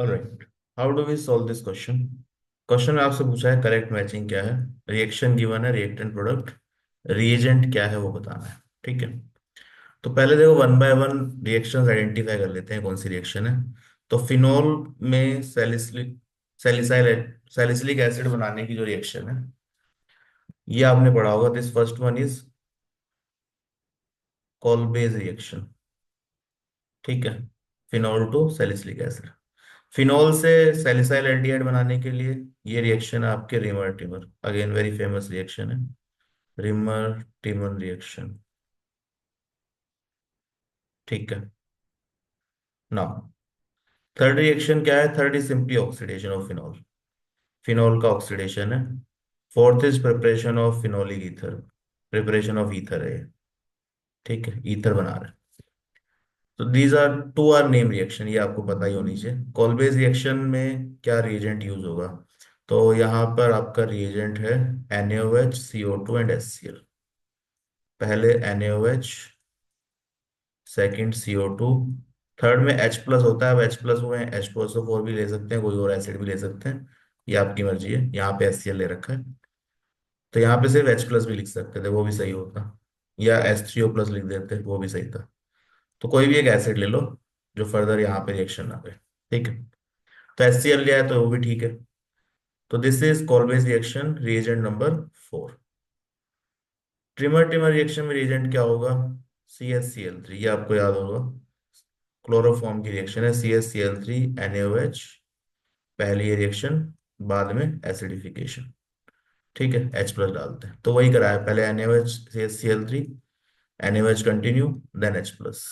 Alright, how do we solve this question. Question में आपसे पूछा है करेक्ट मैचिंग क्या है, रिएक्शन गिवन है, रिएक्टेंट प्रोडक्ट, रिएजेंट क्या है वो बताना है। ठीक है, तो पहले देखो one by one reactions identify कर लेते हैं कौन सी रिएक्शन है। तो फिनोल में सैलिसाइल सैलिसिलिक एसिड बनाने की जो रिएक्शन है, ये आपने पढ़ा होगा। This first one is Kolbe's reaction. ठीक है, phenol to salicylic acid. Phenol से सैलिसाइल एल्डिहाइड बनाने के लिए ये रिएक्शन है आपके Reimer Tiemann, again very famous reaction है, रिमर टिमर रिएक्शन। ठीक है, नाउ थर्ड रिएक्शन क्या है? Third is simply oxidation of phenol, phenol का ऑक्सीडेशन है। Fourth is preparation of phenolic ether, preparation of ether है ये। ठीक है, ईथर बना रहे हैं। तो these are two are name reaction, ये आपको पता ही होनी चाहिए। कॉल्बेज रिएक्शन में क्या रिएजेंट यूज होगा? तो यहाँ पर आपका रिएजेंट है NaOH, CO2 एंड HCl। पहले NaOH, सेकंड CO2, थर्ड में H प्लस होता है। अब H प्लस हुए हैं, H2SO4 भी ले सकते हैं, कोई और एसिड भी ले सकते हैं, ये आपकी मर्जी है। यहाँ पे HCl ले रखा है, तो यहाँ पे सिर्फ H प्लस भी लिख सकते थे, वो भी सही होता, या H3O प्लस लिख देते, वो भी सही था। तो कोई भी एक एसिड ले लो जो फर्दर यहाँ पे रिएक्शन ना करे। ठीक है, तो HCl लिया है तो वो भी ठीक है। तो this is Kolbe's reaction, reagent number 4। Reimer Tiemann reaction में रिएजेंट क्या होगा? CH Cl3, ये आपको याद होगा, क्लोरोफॉर्म की रिएक्शन है। CH Cl3 NaOH, पहली ये रिएक्शन, बाद में एसिडिफिकेशन। ठीक है, H प्लस डालते हैं, तो वही कराया, पहले NaOH CH Cl3, NaOH continue, then H plus.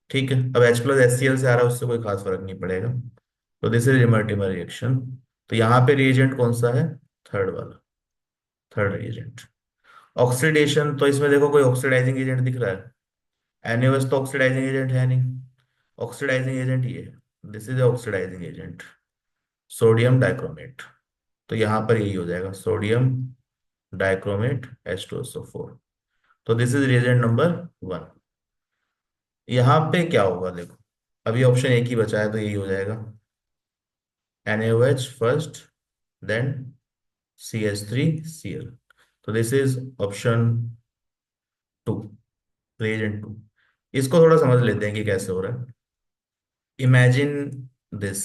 ठीक है, अब H प्लस HCl से आ रहा है, उससे कोई खास फर्क नहीं पड़ेगा। तो दिस इज रिमर रिएक्शन। तो यहाँ पे रिएजेंट कौन सा है? थर्ड वाला, थर्ड रिएजेंट। ऑक्सीडेशन, तो इसमें देखो कोई ऑक्सीडाइजिंग एजेंट दिख रहा है? NaOH तो ऑक्सीडाइजिंग एजेंट है नहीं, ऑक्सीडाइजिंग एजेंट ये है, this is oxidising agent, sodium dichromate. तो यहाँ पर यही हो जाएगा, सोडियम डाइक्रोमेट H2SO4। तो दिस इज रिएजेंट नंबर 1। यहाँ पे क्या होगा देखो, अभी ऑप्शन एक ही बचा है, तो यही हो जाएगा, NaOH फर्स्ट, देन CH3Cl। तो दिस इज ऑप्शन 2, रिएजेंट 2। इसको थोड़ा समझ लेते हैं कि कैसे हो रहा है। इमेजिन दिस,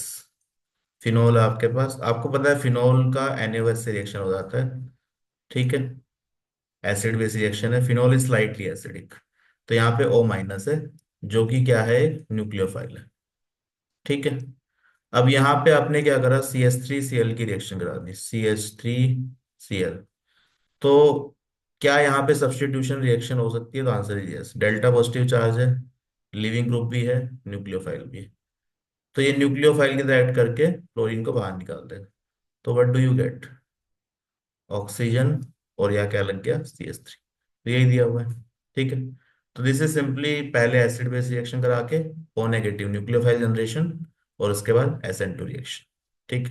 फिनोल है आपके पास, आपको पता है फिनोल का NaOH से रिएक्शन हो जाता है। ठीक है, एसिड बेस रिएक्शन है, फिनोल इज स्लाइटली एसिडिक। तो यहाँ पे O माइनस है, जो कि क्या है? न्यूक्लियोफाइल है। ठीक है, अब यहाँ पे आपने क्या करा? CH3Cl की रिएक्शन करा दी, CH3Cl। तो क्या यहाँ पे सब्स्टिट्यूशन रिएक्शन हो सकती है? तो answer is yes, delta positive charge है, लिविंग ग्रुप भी है, न्यूक्लियोफाइल भी है। तो ये न्यूक्लियोफाइल की तरह ऐड करके क्लोरीन को बाहर निकाल देगा। तो what do you get? Oxygen, और यहाँ क्या लग गया? CH3। तो यही दिया हुआ है। ठीक है, तो दिस इज सिंपली पहले एसिड बेस रिएक्शन करा के O नेगेटिव न्यूक्लियोफाइल जनरेशन, और उसके बाद SN2 रिएक्शन। ठीक,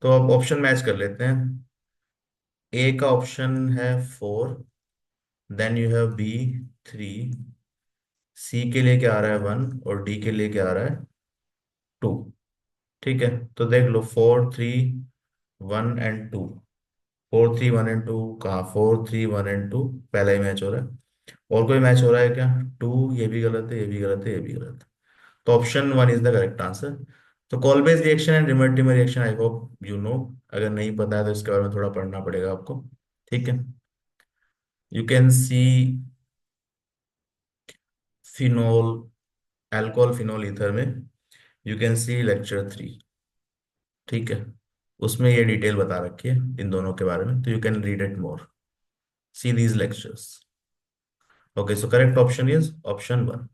तो अब ऑप्शन मैच कर लेते हैं। ए का ऑप्शन है 4, देन यू हैव B 3, सी के लिए क्या आ रहा है 1, और डी के लिए क्या आ रहा है 2। ठीक है, तो देख लो 4 3 1 एंड 2, 4 3 1 एंड 2, कहाँ 4 3 1 एंड 2, पहला ही मैच हो रहा है। और कोई मैच हो रहा है क्या? 2, ये भी गलत है, ये भी गलत है, ये भी गलत है। तो option 1 is the correct answer. तो कॉल्बेज रिएक्शन एंड रिवर्टिमर reaction, I hope you know. अगर नहीं पता है तो इसके बारे में थोड़ा पढ़ना पड़ेगा आपको। ठीक है, you can see phenol, alcohol phenol ether में, यू कैन सी लेक्चर 3। ठीक है, उसमें ये डिटेल बता रखी है इन दोनों के बारे में, तो you can read it more, see these lectures. Okay, so correct option is option 1।